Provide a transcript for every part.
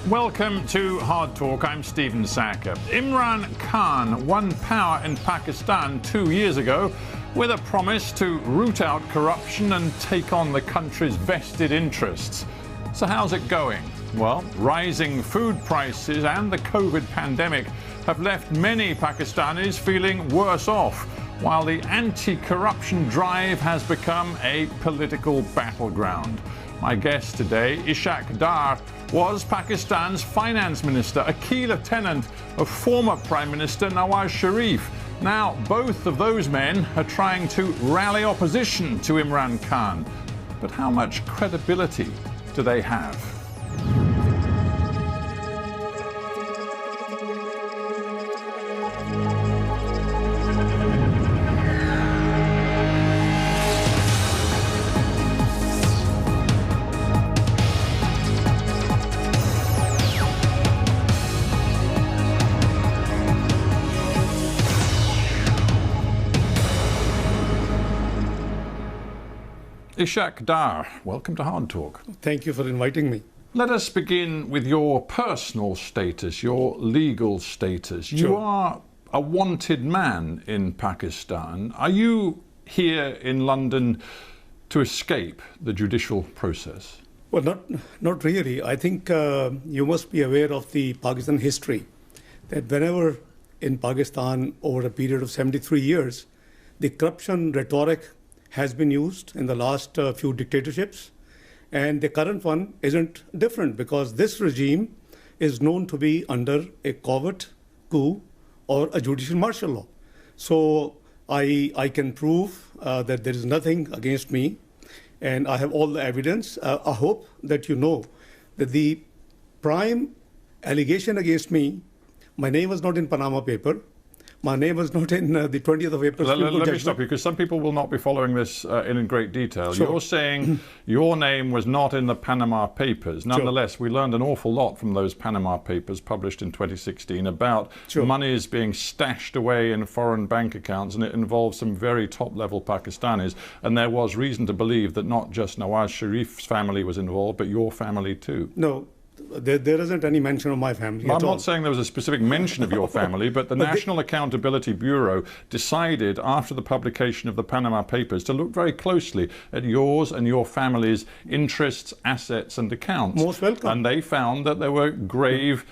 Welcome to Hard Talk. I'm Stephen Sacker. Imran Khan won power in Pakistan 2 years ago with a promise to root out corruption and take on the country's vested interests. So how's it going? Well, rising food prices and the COVID pandemic have left many Pakistanis feeling worse off, while the anti-corruption drive has become a political battleground. My guest today, Ishaq Dar, was Pakistan's finance minister, a key lieutenant of former Prime Minister Nawaz Sharif. Now, both of those men are trying to rally opposition to Imran Khan. But how much credibility do they have? Ishaq Dar, welcome to Hard Talk. Thank you for inviting me. Let us begin with your personal status, your legal status. Sure. You are a wanted man in Pakistan. Are you here in London to escape the judicial process? Well, not really. I think you must be aware of the Pakistan history, that whenever in Pakistan over a period of 73 years, the corruption rhetoric has been used in the last few dictatorships, and the current one isn't different because this regime is known to be under a covert coup or a judicial martial law. So I can prove that there is nothing against me, and I have all the evidence. I hope that you know that the prime allegation against me, my name was not in Panama paper. My name was not in the 20th of April. Let me stop you, because some people will not be following this in great detail. Sure. You're saying your name was not in the Panama Papers. Nonetheless, we learned an awful lot from those Panama Papers published in 2016 about monies being stashed away in foreign bank accounts, and it involved some very top-level Pakistanis. And there was reason to believe that not just Nawaz Sharif's family was involved, but your family too. No. There isn't any mention of my family at all. I'm not saying there was a specific mention of your family, but the National Accountability Bureau decided after the publication of the Panama Papers to look very closely at yours and your family's interests, assets and accounts. Most welcome. And they found that there were grave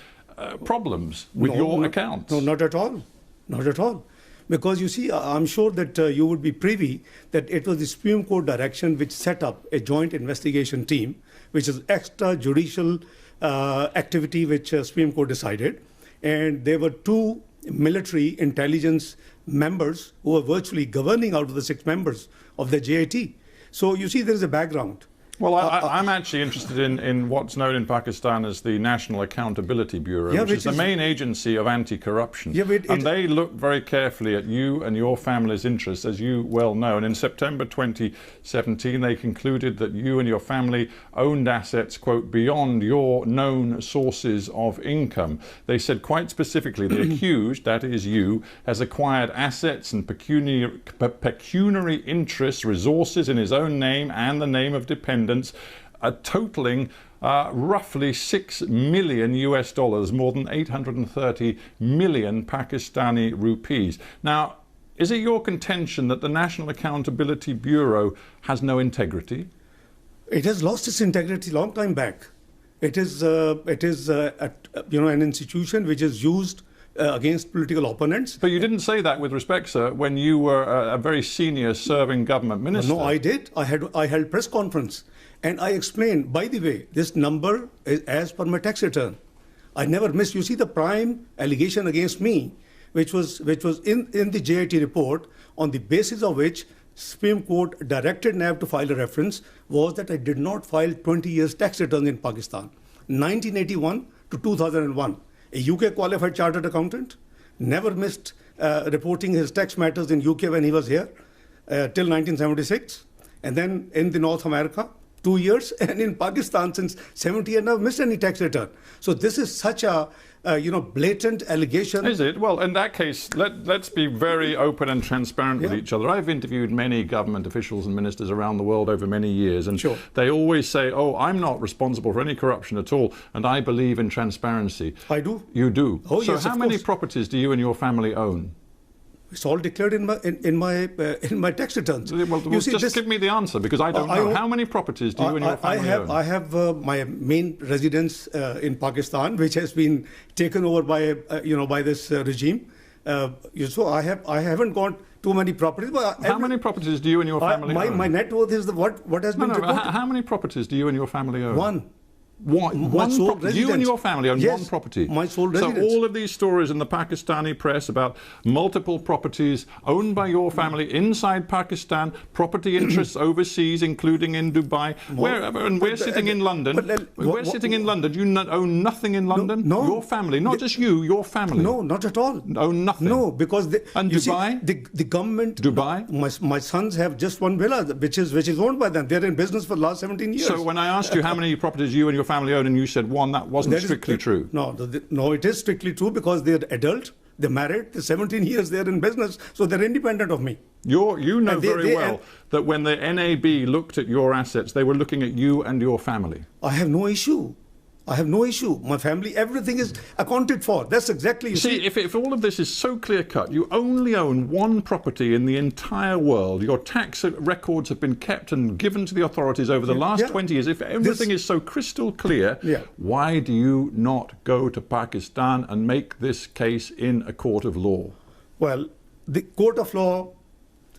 problems with your accounts. No, not at all. Not at all. Because you see, I'm sure that you would be privy that it was the Supreme Court direction which set up a joint investigation team, which is extrajudicial activity which Supreme Court decided. And there were two military intelligence members who were virtually governing out of the 6 members of the JIT. So you see, there is a background. Well, I'm actually interested in what's known in Pakistan as the National Accountability Bureau, which is the main agency of anti-corruption. And they look very carefully at you and your family's interests, as you well know. And in September 2017, they concluded that you and your family owned assets, quote, beyond your known sources of income. They said quite specifically, the accused, that is you, has acquired assets and pecuniary interests, resources in his own name and the name of dependents, totaling roughly $6 million US, more than 830 million Pakistani rupees. Now, is it your contention that the National Accountability Bureau has no integrity? It has lost its integrity long time back. It is an institution which is used against political opponents. But you didn't say that with respect, sir, when you were a very senior serving government minister. No, I did. I held press conference and I explained, by the way, this number is as per my tax return. I never missed. You see, the prime allegation against me, which was in the JIT report, on the basis of which Supreme Court directed NAB to file a reference, was that I did not file 20 years tax returns in Pakistan. 1981 to 2001. A UK qualified chartered accountant, never missed reporting his tax matters in UK when he was here till 1976. And then in the North America, 2 years, and in Pakistan since 70, I never missed any tax return. So this is such a blatant allegation. Is it? Well, in that case, let's be very open and transparent with each other. I've interviewed many government officials and ministers around the world over many years, and they always say, oh, I'm not responsible for any corruption at all, and I believe in transparency. I do. You do? Oh, so yes, how many properties do you and your family own? It's all declared in my tax returns. Well, just give me the answer, because I don't know. How many properties do you and your family own? I have my main residence in Pakistan, which has been taken over by this regime. So I haven't got too many properties. But how many properties do you and your family own? My net worth is what has been reported. How many properties do you and your family own? One. One sole property. You and your family own one property. My sole residence. So all of these stories in the Pakistani press about multiple properties owned by your family inside Pakistan, property interests overseas, including in Dubai, wherever, and we're sitting in London. We're sitting in London. You own nothing in London? No. Your family, not just you, your family. No, not at all. Own nothing? No, because and Dubai? The government. Dubai? My sons have just one villa, which is owned by them. They're in business for the last 17 years. So when I asked you how many properties you and your family own, and you said one, that wasn't strictly true. No, it is strictly true, because they're adult, they're married, they're 17 years, they're in business, so they're independent of me. You know very well that when the NAB looked at your assets, they were looking at you and your family. I have no issue. My family, everything is accounted for. That's exactly. See, if all of this is so clear-cut, you only own one property in the entire world. Your tax records have been kept and given to the authorities over the last 20 years. If everything is so crystal clear, why do you not go to Pakistan and make this case in a court of law? Well, the court of law,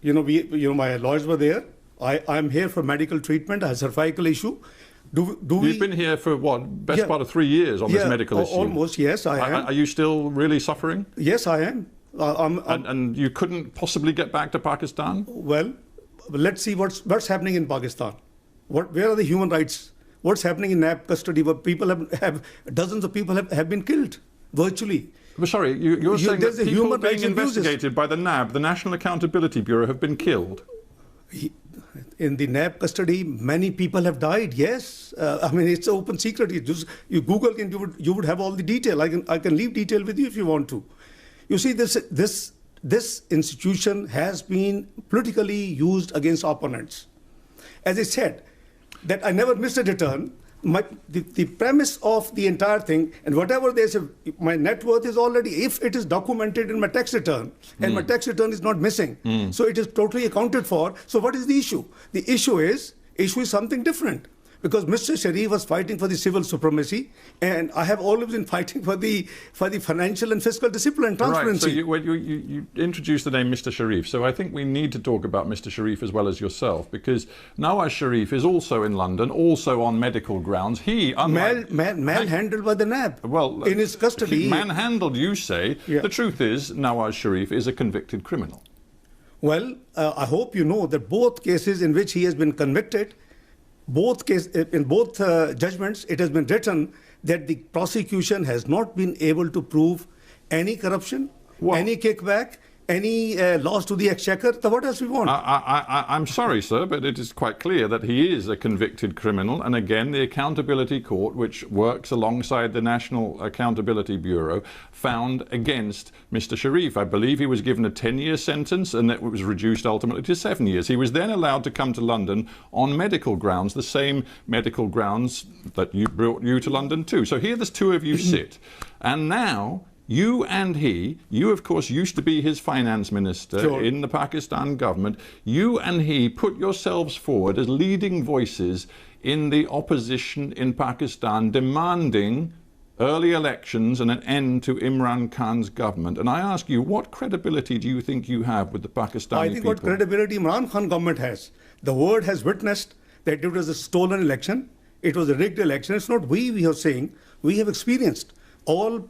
my lawyers were there. I'm here for medical treatment. I have a cervical issue. You've been here for what, best part of 3 years on this medical issue? Almost, yes, I am. Are you still really suffering? Yes, I am. And you couldn't possibly get back to Pakistan? Well, let's see what's happening in Pakistan. Where are the human rights? What's happening in NAB custody, where people have dozens of people have been killed, virtually. But sorry, you're saying that people being investigated by the NAB, the National Accountability Bureau, have been killed? In the NAB custody, many people have died. Yes, it's an open secret. You Google and you would have all the detail. I can leave detail with you if you want to. You see, this institution has been politically used against opponents. As I said, that I never missed a return. The premise of the entire thing, and whatever they say, my net worth is already, if it is documented in my tax return, and my tax return is not missing, so it is totally accounted for. So what is the issue? The issue is something different. Because Mr. Sharif was fighting for the civil supremacy, and I have always been fighting for the financial and fiscal discipline and transparency. Right, so you introduced the name Mr. Sharif, so I think we need to talk about Mr. Sharif as well as yourself, because Nawaz Sharif is also in London, also on medical grounds. He, manhandled by the NAB, in his custody. Manhandled, you say. Yeah. The truth is, Nawaz Sharif is a convicted criminal. Well, I hope you know that both cases in which he has been convicted, in both judgments, it has been written that the prosecution has not been able to prove any corruption, any kickback, any loss to the exchequer. So what else we want? I'm sorry, sir, but it is quite clear that he is a convicted criminal. And again, the Accountability Court, which works alongside the National Accountability Bureau, found against Mr. Sharif. I believe he was given a 10-year sentence, and it was reduced ultimately to 7 years. He was then allowed to come to London on medical grounds, the same medical grounds that brought you to London too. So here the two of you sit. And now, you and you of course used to be his finance minister in the Pakistan government, you and he put yourselves forward as leading voices in the opposition in Pakistan, demanding early elections and an end to Imran Khan's government. And I ask you, what credibility do you think you have with the Pakistani people? I think what credibility Imran Khan government has. The world has witnessed that it was a stolen election, it was a rigged election. It's not we are saying, we have experienced. All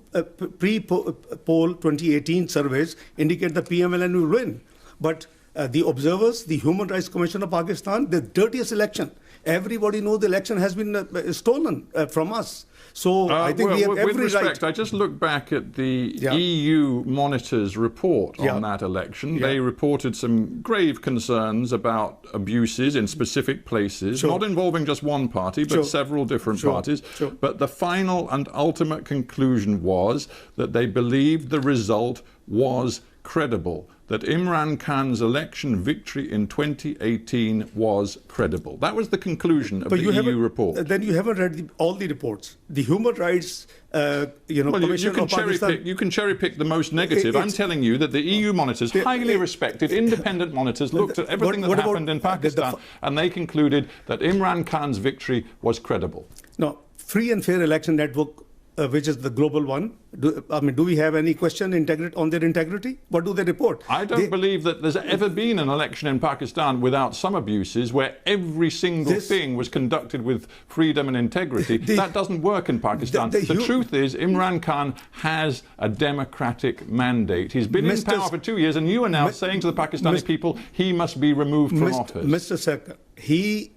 pre-poll 2018 surveys indicate the PMLN will win. But the observers, the Human Rights Commission of Pakistan, the dirtiest election. Everybody knows the election has been stolen from us. So I think we have every with respect, right. I just look back at the EU Monitor's report on that election. They reported some grave concerns about abuses in specific places, not involving just one party, but several different parties. But the final and ultimate conclusion was that they believed the result was credible, that Imran Khan's election victory in 2018 was credible. That was the conclusion of the EU report. Then you haven't read all the reports. The Human Rights Commission of Pakistan. You can cherry pick the most negative. I'm telling you that the EU monitors, highly respected, independent monitors, looked at everything that happened in Pakistan, and they concluded that Imran Khan's victory was credible. No, Free and Fair Election Network, which is the global one. Do we have any question on their integrity? What do they report? I don't believe that there's ever been an election in Pakistan without some abuses where every single thing was conducted with freedom and integrity. That doesn't work in Pakistan. The truth is, Imran Khan has a democratic mandate. He's been in power for 2 years, and you are now saying to the Pakistani people he must be removed from office. Mr. Sarkar,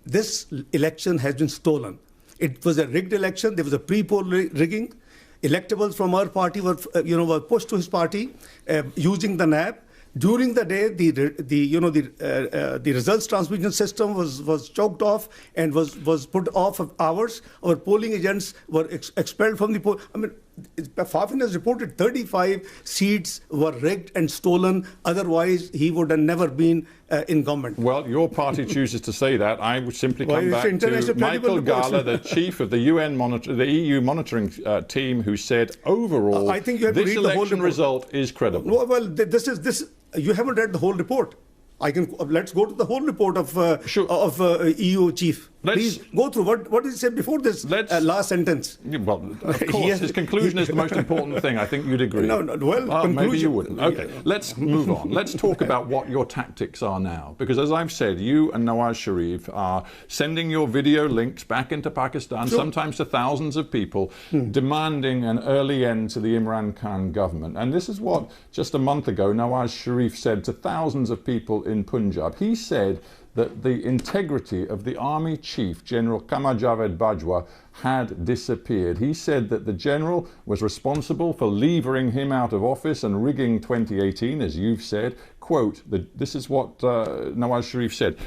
this election has been stolen. It was a rigged election. There was a pre-poll rigging. Electables from our party were pushed to his party using the NAB. During the day, the results transmission system was choked off and was put off of hours. Our polling agents were expelled from the poll. I mean, Fafin has reported 35 seats were rigged and stolen. Otherwise, he would have never been in government. Well, your party chooses to say that. I would simply come back to Michael Gala, the chief of the EU monitoring team, who said overall, I think you have this to read the whole election result is credible. Well, this. You haven't read the whole report. Let's go to the whole report of EU chief. Please go through what did he say before this last sentence. Well, of course, his conclusion is the most important thing. I think you'd agree. Maybe you wouldn't. Okay, let's move on. Let's talk about what your tactics are now, because as I've said, you and Nawaz Sharif are sending your video links back into Pakistan, sometimes to thousands of people, demanding an early end to the Imran Khan government. And this is what just a month ago Nawaz Sharif said to thousands of people in Punjab. He said that the integrity of the army chief, General Qamar Javed Bajwa, had disappeared. He said that the general was responsible for levering him out of office and rigging 2018, as you've said. Quote, this is what Nawaz Sharif said.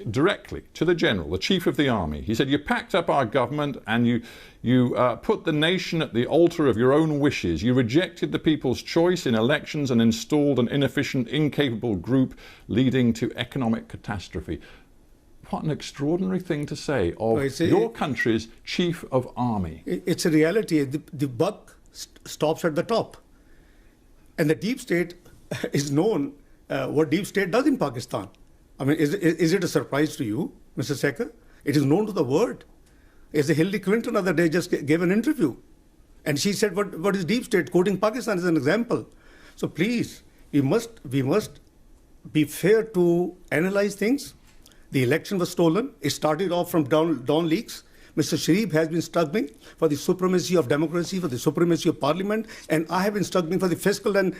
Directly to the general, the chief of the army, he said, you packed up our government and you put the nation at the altar of your own wishes. You rejected the people's choice in elections and installed an inefficient, incapable group leading to economic catastrophe. What an extraordinary thing to say of your country's chief of army. It's a reality. The buck stops at the top. And the deep state is known what deep state does in Pakistan. I mean, is it a surprise to you, Mr. Sarkar? It is known to the world. As Hillary Clinton the other day just gave an interview. And she said, what is deep state? Quoting Pakistan as an example. So please, we must be fair to analyze things. The election was stolen. It started off from Dawn leaks. Mr. Sharif has been struggling for the supremacy of democracy, for the supremacy of parliament, and I have been struggling for the fiscal and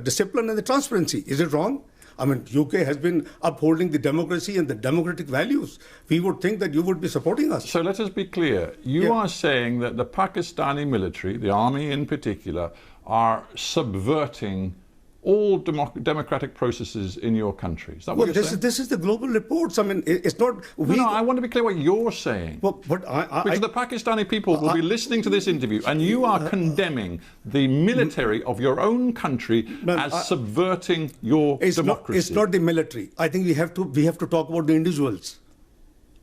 discipline and the transparency. Is it wrong? I mean, UK has been upholding the democracy and the democratic values. We would think that you would be supporting us. So let us be clear. You are saying that the Pakistani military, the army in particular, are subverting all democratic processes in your country. Is that what you're saying? This is the global reports. I mean, it's not... No, I want to be clear what you're saying. Because the Pakistani people will be listening to this interview, and you are condemning the military of your own country as subverting your democracy. It's not the military. I think we have to talk about the individuals.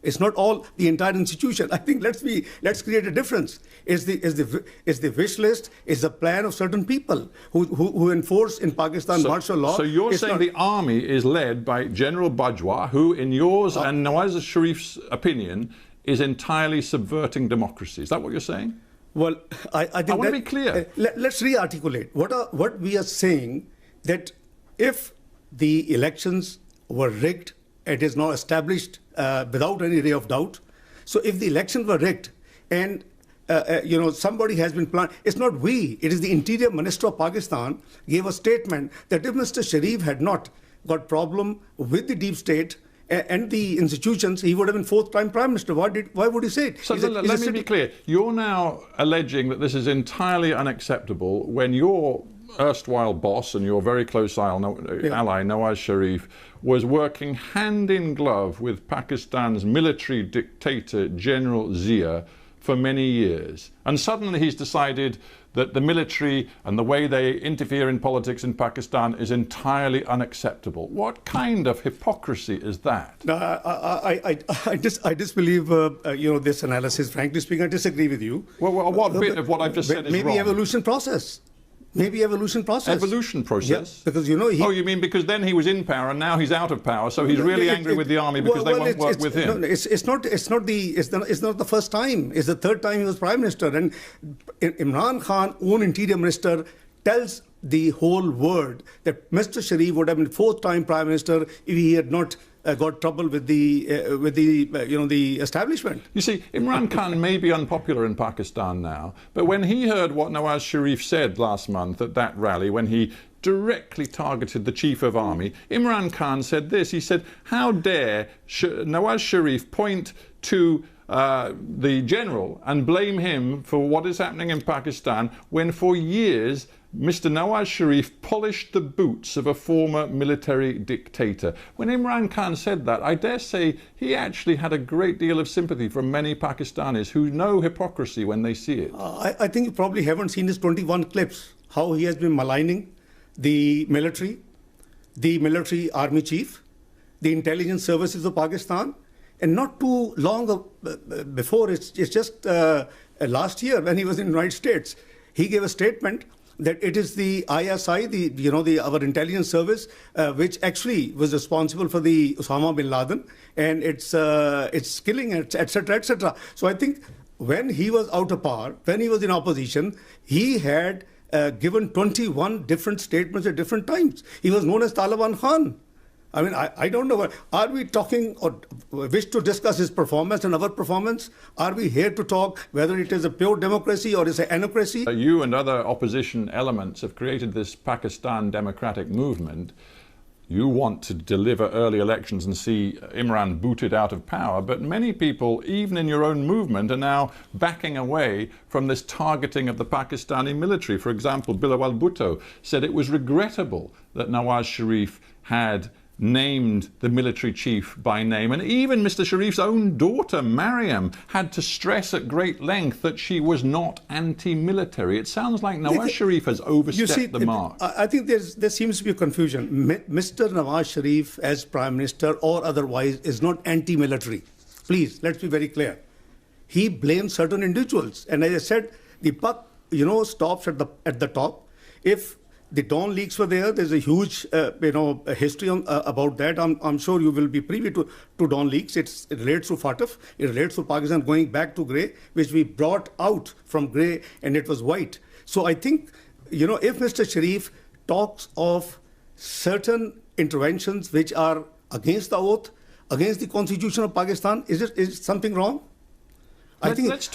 It's not all the entire institution. I think let's create a difference. It's the wish list. It's the plan of certain people who enforce in Pakistan martial law. So you're saying the army is led by General Bajwa, who, in yours and Nawaz Sharif's opinion, is entirely subverting democracy. Is that what you're saying? Well, I think I want to be clear. Let's re-articulate what we are saying. That if the elections were rigged, it is now established without any ray of doubt. So if the elections were rigged and somebody has been planned. It's not we. It is the Interior Minister of Pakistan gave a statement that if Mr. Sharif had not got problem with the deep state and the institutions, he would have been fourth-time Prime Minister. Why would he say it? So let me be clear. You're now alleging that this is entirely unacceptable when your erstwhile boss and your very close ally, Nawaz Sharif, was working hand in glove with Pakistan's military dictator, General Zia, for many years. And suddenly he's decided that the military and the way they interfere in politics in Pakistan is entirely unacceptable. What kind of hypocrisy is that? I disbelieve this analysis. Frankly speaking, I disagree with you. Well, what bit of what I've just said is wrong? Maybe evolution process. Evolution process. Yeah, because Oh, you mean because then he was in power and now he's out of power, so he's really angry with the army because they won't work with him. No, it's not the first time. It's the third time he was Prime Minister. And Imran Khan, own Interior Minister, tells the whole world that Mr. Sharif would have been fourth-time Prime Minister if he had not got trouble with the establishment. You see, Imran Khan may be unpopular in Pakistan now, but when he heard what Nawaz Sharif said last month at that rally, when he directly targeted the Chief of Army, Imran Khan said this. He said, how dare Nawaz Sharif point to the general and blame him for what is happening in Pakistan when for years Mr. Nawaz Sharif polished the boots of a former military dictator. When Imran Khan said that, I dare say he actually had a great deal of sympathy from many Pakistanis who know hypocrisy when they see it. I think you probably haven't seen his 21 clips, how he has been maligning the military army chief, the intelligence services of Pakistan, and not too long before, it's just last year when he was in the United States, he gave a statement that it is the ISI, our intelligence service, which actually was responsible for the Osama bin Laden and its killing, etc., etc. So I think when he was out of power, when he was in opposition, he had given 21 different statements at different times. He was known as Taliban Khan. I mean, I don't know. Are we talking or wish to discuss his performance and our performance? Are we here to talk whether it is a pure democracy or is it an anocracy? You and other opposition elements have created this Pakistan democratic movement. You want to deliver early elections and see Imran booted out of power, but many people, even in your own movement, are now backing away from this targeting of the Pakistani military. For example, Bilawal Bhutto said it was regrettable that Nawaz Sharif had named the military chief by name, and even Mr. Sharif's own daughter Mariam had to stress at great length that she was not anti-military. It sounds like Nawaz Sharif has overstepped the mark. I think there seems to be a confusion. Mr. Nawaz Sharif as Prime Minister or otherwise is not anti-military. Please, let's be very clear. He blames certain individuals, and as I said, the buck stops at the top. If the Dawn leaks were there, there's a huge history about that. I'm sure you will be privy to Dawn leaks. It relates to FATF, it relates to Pakistan going back to grey, which we brought out from grey and it was white. So I think, if Mr. Sharif talks of certain interventions which are against the oath, against the constitution of Pakistan, is something wrong? Let's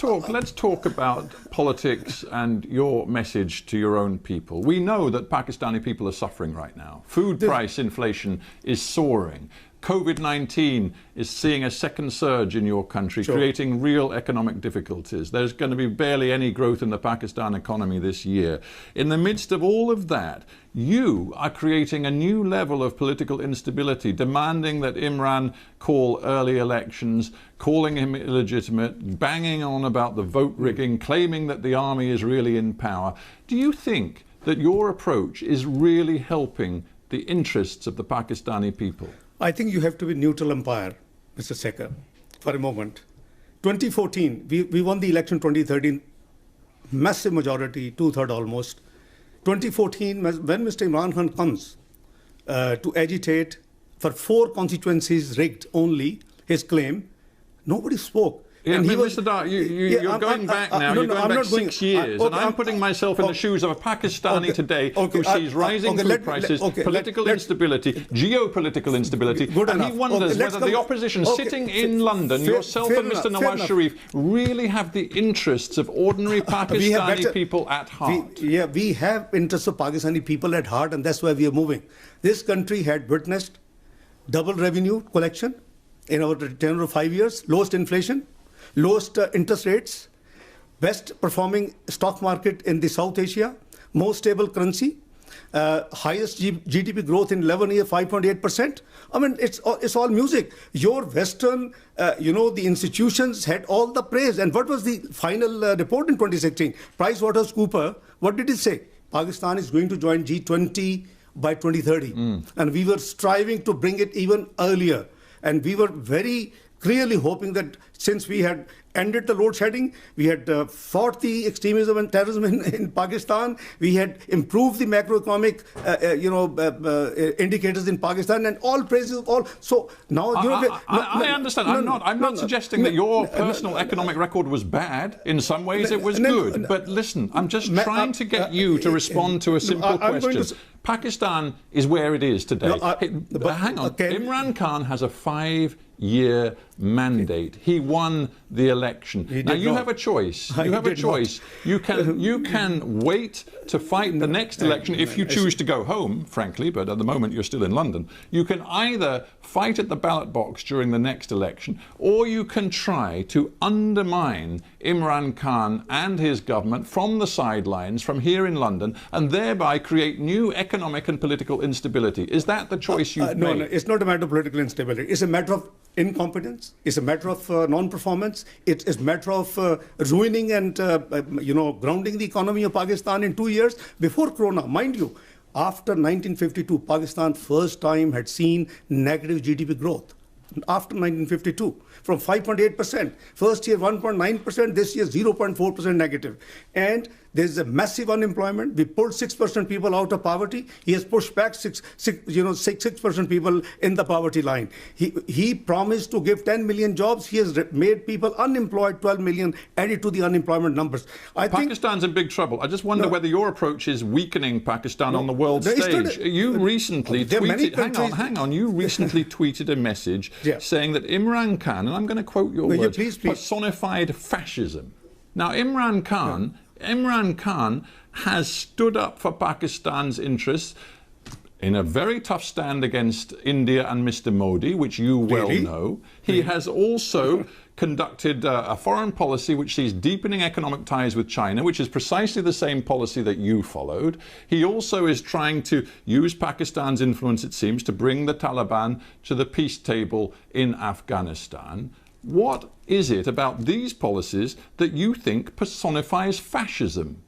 talk about politics and your message to your own people. We know that Pakistani people are suffering right now. Food price inflation is soaring. COVID-19 is seeing a second surge in your country, creating real economic difficulties. There's going to be barely any growth in the Pakistan economy this year. In the midst of all of that, you are creating a new level of political instability, demanding that Imran call early elections, calling him illegitimate, banging on about the vote rigging, claiming that the army is really in power. Do you think that your approach is really helping the interests of the Pakistani people? I think you have to be neutral umpire, Mr. Sekhar, for a moment. 2014, we won the election 2013, massive majority, 2/3 almost. 2014, when Mr. Imran Khan comes to agitate for 4 constituencies rigged only, his claim, nobody spoke. Yeah, and Mr. Dar, you're going back now. You're going back 6 years, and I'm putting myself in the shoes of a Pakistani today who sees rising food prices, political instability, geopolitical instability, and he wonders whether the opposition sitting in London, yourself and Mr. Nawaz Sharif, really have the interests of ordinary Pakistani people at heart. We have interests of Pakistani people at heart, and that's why we are moving. This country had witnessed double revenue collection in our tenure of 5 years, lowest inflation, lowest interest rates, best performing stock market in the South Asia, most stable currency, highest GDP growth in 11 years, 5.8%. I mean, it's all music. Your Western, the institutions had all the praise. And what was the final report in 2016? PricewaterhouseCoopers, what did it say? Pakistan is going to join G20 by 2030. And we were striving to bring it even earlier. And we were very clearly hoping that since we had ended the load shedding, we had fought the extremism and terrorism in Pakistan, we had improved the macroeconomic indicators in Pakistan, and all praises of all. So now I understand. I'm not suggesting that your personal economic record was bad. In some ways it was good. But listen, I'm just trying to get you to respond to a simple question. Pakistan is where it is today. But hang on. Imran Khan has a 5-year mandate. He won the election. Now you have a choice. You have a choice. You can wait to fight the next election if you choose to go home, frankly, but at the moment you're still in London. You can either fight at the ballot box during the next election, or you can try to undermine Imran Khan and his government from the sidelines, from here in London, and thereby create new economic and political instability. Is that the choice you've made? No, it's not a matter of political instability. It's a matter of incompetence. It's a matter of non-performance. It's a matter of ruining and grounding the economy of Pakistan in 2 years before Corona. Mind you, after 1952, Pakistan first time had seen negative GDP growth. After 1952, from 5.8%, first year 1.9%, this year 0.4% negative. And there's a massive unemployment. We pulled 6% people out of poverty. He has pushed back 6% people in the poverty line. He promised to give 10 million jobs. He has made people unemployed, 12 million added to the unemployment numbers. Pakistan's in big trouble. I just wonder whether your approach is weakening Pakistan on the world stage. You recently tweeted, hang on, you recently tweeted a message saying that Imran Khan, and I'm going to quote your words, personified fascism. Now, Imran Khan has stood up for Pakistan's interests in a very tough stand against India and Mr. Modi, which you well know. He has also conducted a foreign policy which sees deepening economic ties with China, which is precisely the same policy that you followed. He also is trying to use Pakistan's influence, it seems, to bring the Taliban to the peace table in Afghanistan. What is it about these policies that you think personifies fascism?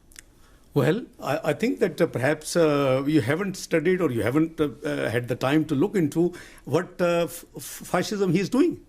Well, I think that perhaps you haven't studied or you haven't had the time to look into what fascism he is doing.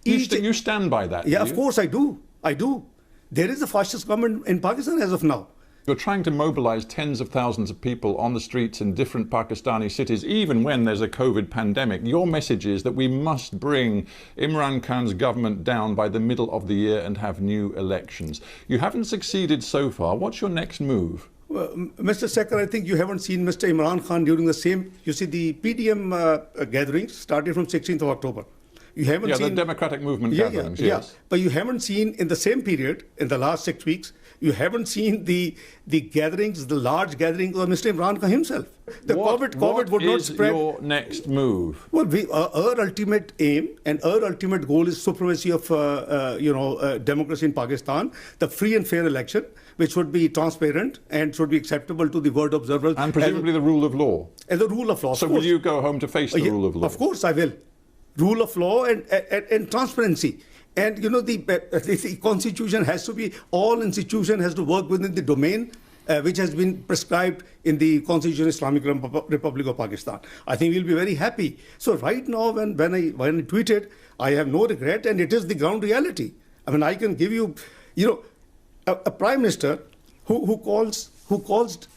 You stand by that? Yeah, of course I do. I do. There is a fascist government in Pakistan as of now. You're trying to mobilize tens of thousands of people on the streets in different Pakistani cities, even when there's a COVID pandemic. Your message is that we must bring Imran Khan's government down by the middle of the year and have new elections. You haven't succeeded so far. What's your next move? Well, Mr. Sekhar, I think you haven't seen Mr. Imran Khan during the same, you see, the PDM gatherings started from 16th of October. You haven't seen the Democratic Movement gatherings, yes. But you haven't seen in the same period, in the last 6 weeks, you haven't seen the gatherings, the large gatherings of Mr. Imran Khan himself. COVID would not spread. What is your next move? Well, our ultimate aim and our ultimate goal is supremacy of democracy in Pakistan, the free and fair election, which would be transparent and should be acceptable to the world observers. And presumably the rule of law. And the rule of law. So will you go home to face the rule of law? Of course I will. Rule of law and transparency. And the constitution has to be, all institution has to work within the domain which has been prescribed in the Constitution of Islamic Republic of Pakistan. I think we'll be very happy. So right now when I tweeted, I have no regret, and it is the ground reality. I mean, I can give you, a prime minister who calls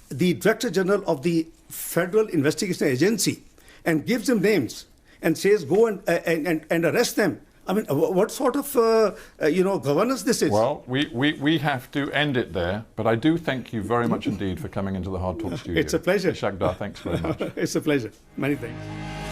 the Director General of the Federal Investigation Agency and gives them names and says go and arrest them I mean, what sort of, governance this is? Well, we have to end it there, but I do thank you very much indeed for coming into the Hardtalk studio. It's a pleasure. Ishaq Dar, thanks very much. It's a pleasure. Many thanks.